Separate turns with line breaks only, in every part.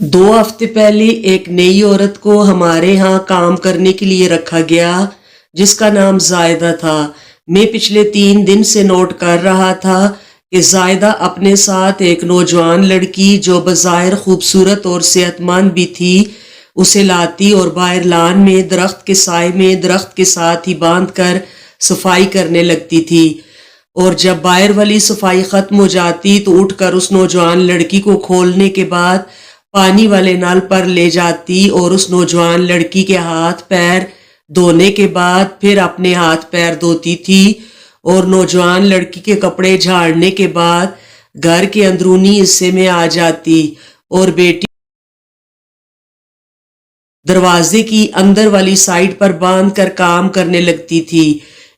دو ہفتے پہلے ایک نئی عورت کو ہمارے ہاں کام کرنے کے لیے رکھا گیا جس کا نام زائدہ تھا۔ میں پچھلے 3 دن سے نوٹ کر رہا تھا کہ زائدہ اپنے ساتھ ایک نوجوان لڑکی جو بظاہر خوبصورت اور صحت مند بھی تھی اسے لاتی اور باہر لان میں درخت کے سائے میں درخت کے ساتھ ہی باندھ کر صفائی کرنے لگتی تھی، اور جب باہر والی صفائی ختم ہو جاتی تو اٹھ کر اس نوجوان لڑکی کو کھولنے کے بعد پانی والے نل پر لے جاتی اور اس نوجوان لڑکی کے ہاتھ پیر دھونے کے بعد پھر اپنے ہاتھ پیر دھوتی تھی، اور نوجوان لڑکی کے کپڑے جھاڑنے کے بعد گھر کے اندرونی حصے میں آ جاتی اور بیٹی دروازے کی اندر والی سائڈ پر باندھ کر کام کرنے لگتی تھی۔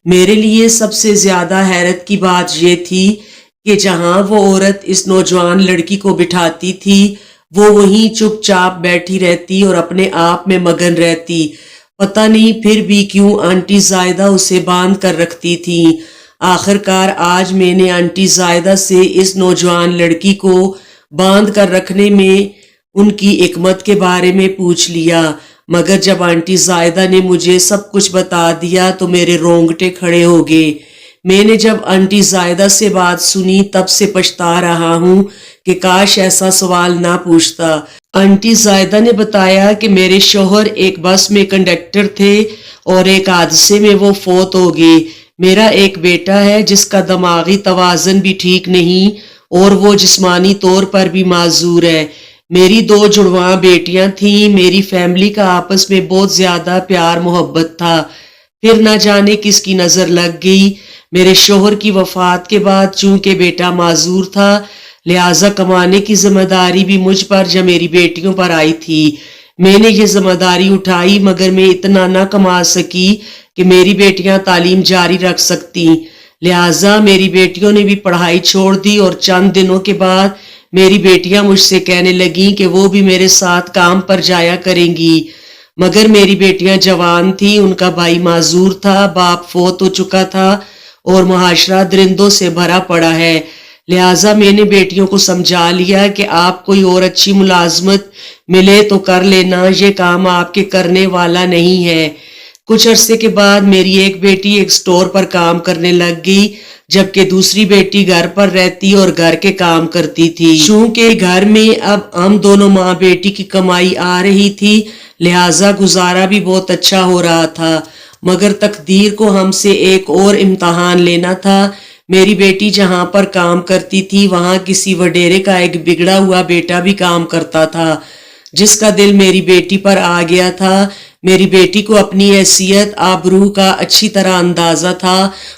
میرے لیے سب سے زیادہ حیرت کی بات یہ تھی کہ جہاں وہ عورت اس نوجوان لڑکی کو بٹھاتی تھی وہ وہیں چپ چاپ بیٹھی رہتی اور اپنے آپ میں مگن رہتی۔ پتہ نہیں پھر بھی کیوں آنٹی زائدہ اسے باندھ کر رکھتی تھی۔ آخر کار آج میں نے آنٹی زائدہ سے اس نوجوان لڑکی کو باندھ کر رکھنے میں ان کی حکمت کے بارے میں پوچھ لیا، مگر جب آنٹی زائدہ نے مجھے سب کچھ بتا دیا تو میرے رونگٹے کھڑے ہو گئے۔ میں نے جب آنٹی زائدہ سے بات سنی تب سے پچھتا رہا ہوں کہ کاش ایسا سوال نہ پوچھتا۔ آنٹی زائدہ نے بتایا کہ میرے شوہر ایک بس میں کنڈکٹر تھے اور ایک حادثے میں وہ فوت ہو گئے۔ میرا ایک بیٹا ہے جس کا دماغی توازن بھی ٹھیک نہیں اور وہ جسمانی طور پر بھی معذور ہے۔ میری 2 جڑواں بیٹیاں تھیں۔ میری فیملی کا آپس میں بہت زیادہ پیار محبت تھا، پھر نہ جانے کس کی نظر لگ گئی۔ میرے شوہر کی وفات کے بعد چونکہ بیٹا معذور تھا لہٰذا کمانے کی ذمہ داری بھی مجھ پر یا میری بیٹیوں پر آئی تھی۔ میں نے یہ ذمہ داری اٹھائی مگر میں اتنا نہ کما سکی کہ میری بیٹیاں تعلیم جاری رکھ سکتی، لہٰذا میری بیٹیوں نے بھی پڑھائی چھوڑ دی اور چند دنوں کے بعد میری بیٹیاں مجھ سے کہنے لگیں کہ وہ بھی میرے ساتھ کام پر جایا کریں گی، مگر میری بیٹیاں جوان تھیں، ان کا بھائی معذور تھا، باپ فوت ہو چکا تھا اور معاشرہ درندوں سے بھرا پڑا ہے، لہٰذا میں نے بیٹیوں کو سمجھا لیا کہ آپ کوئی اور اچھی ملازمت ملے تو کر لینا، یہ کام آپ کے کرنے والا نہیں ہے۔ کچھ عرصے کے بعد میری ایک بیٹی ایک سٹور پر کام کرنے لگ گئی جبکہ دوسری بیٹی گھر پر رہتی اور گھر کے کام کرتی تھی۔ چونکہ گھر میں اب ہم دونوں ماں بیٹی کی کمائی آ رہی تھی لہٰذا گزارا بھی بہت اچھا ہو رہا تھا، مگر تقدیر کو ہم سے ایک اور امتحان لینا تھا۔ میری بیٹی جہاں پر کام کرتی تھی وہاں کسی وڈیرے کا ایک بگڑا ہوا بیٹا بھی کام کرتا تھا جس کا دل میری بیٹی پر آ گیا تھا۔ میری بیٹی کو اپنی حیثیت آبرو کا اچھی طرح اندازہ تھا۔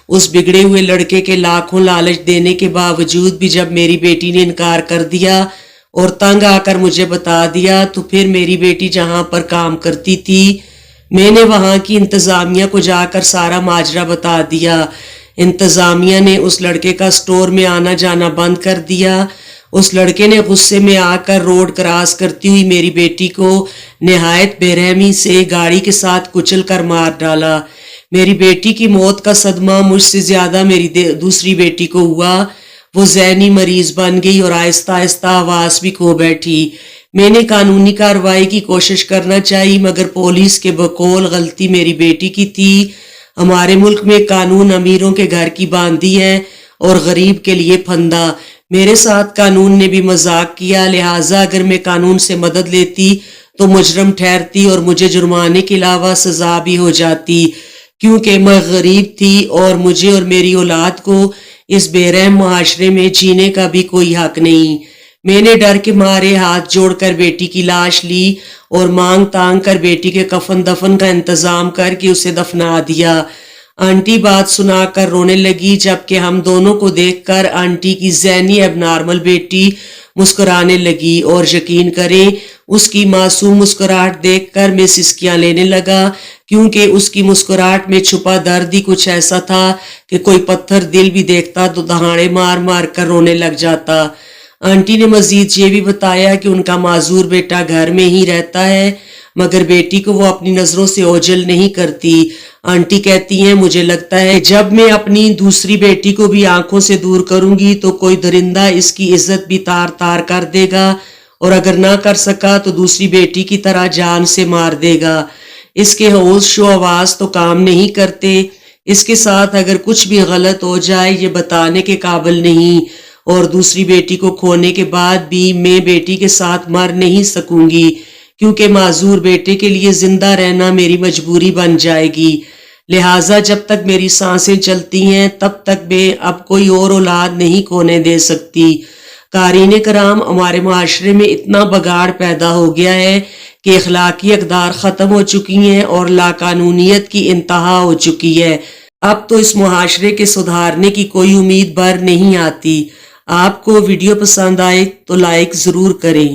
اس بگڑے ہوئے لڑکے کے لاکھوں لالچ دینے کے باوجود بھی جب میری بیٹی نے انکار کر دیا اور تنگ آ کر مجھے بتا دیا تو پھر میری بیٹی جہاں پر کام کرتی تھی میں نے وہاں کی انتظامیہ کو جا کر سارا ماجرا بتا دیا۔ انتظامیہ نے اس لڑکے کا سٹور میں آنا جانا بند کر دیا۔ اس لڑکے نے غصے میں آ کر روڈ کراس کرتی ہوئی میری بیٹی کو نہایت بے رحمی سے گاڑی کے ساتھ کچل کر مار ڈالا۔ میری بیٹی کی موت کا صدمہ مجھ سے زیادہ میری دوسری بیٹی کو ہوا۔ وہ ذہنی مریض بن گئی اور آہستہ آہستہ آواز بھی کھو بیٹھی۔ میں نے قانونی کارروائی کی کوشش کرنا چاہی مگر پولیس کے بقول غلطی میری بیٹی کی تھی۔ ہمارے ملک میں قانون امیروں کے گھر کی باندھی ہے اور غریب کے لیے پھندا۔ میرے ساتھ قانون نے بھی مذاق کیا، لہٰذا اگر میں قانون سے مدد لیتی تو مجرم ٹھہرتی اور مجھے جرمانے کے علاوہ سزا بھی ہو جاتی، کیونکہ میں غریب تھی اور مجھے اور میری اولاد کو اس بے رحم معاشرے میں جینے کا بھی کوئی حق نہیں۔ میں نے ڈر کے مارے ہاتھ جوڑ کر بیٹی کی لاش لی اور مانگ تانگ کر بیٹی کے کفن دفن کا انتظام کر کے اسے دفنا دیا۔ آنٹی بات سنا کر رونے لگی جبکہ ہم دونوں کو دیکھ کر آنٹی کی ذہنی اب نارمل بیٹی مسکرانے لگی، اور یقین کریں اس کی معصوم مسکراہٹ دیکھ کر میں سسکیاں لینے لگا، کیونکہ اس کی مسکراہٹ میں چھپا درد ہی کچھ ایسا تھا کہ کوئی پتھر دل بھی دیکھتا تو دہاڑے مار مار کر رونے لگ جاتا۔ آنٹی نے مزید یہ بھی بتایا کہ ان کا معذور بیٹا گھر میں ہی رہتا ہے مگر بیٹی کو وہ اپنی نظروں سے اوجھل نہیں کرتی۔ آنٹی کہتی ہیں مجھے لگتا ہے جب میں اپنی دوسری بیٹی کو بھی آنکھوں سے دور کروں گی تو کوئی درندہ اس کی عزت بھی تار تار کر دے گا اور اگر نہ کر سکا تو دوسری بیٹی کی طرح جان سے مار دے گا۔ اس کے ہوش و حواس تو کام نہیں کرتے، اس کے ساتھ اگر کچھ بھی غلط ہو جائے یہ بتانے کے قابل نہیں، اور دوسری بیٹی کو کھونے کے بعد بھی میں بیٹی کے ساتھ مر نہیں سکوں گی، کیونکہ معذور بیٹے کے لیے زندہ رہنا میری مجبوری بن جائے گی، لہٰذا جب تک میری سانسیں چلتی ہیں تب تک میں اب کوئی اور اولاد نہیں کھونے دے سکتی۔ قارئین کرام، ہمارے معاشرے میں اتنا بگاڑ پیدا ہو گیا ہے کہ اخلاقی اقدار ختم ہو چکی ہیں اور لاقانونیت کی انتہا ہو چکی ہے۔ اب تو اس معاشرے کے سدھارنے کی کوئی امید بر نہیں آتی۔ آپ کو ویڈیو پسند آئے تو لائک ضرور کریں۔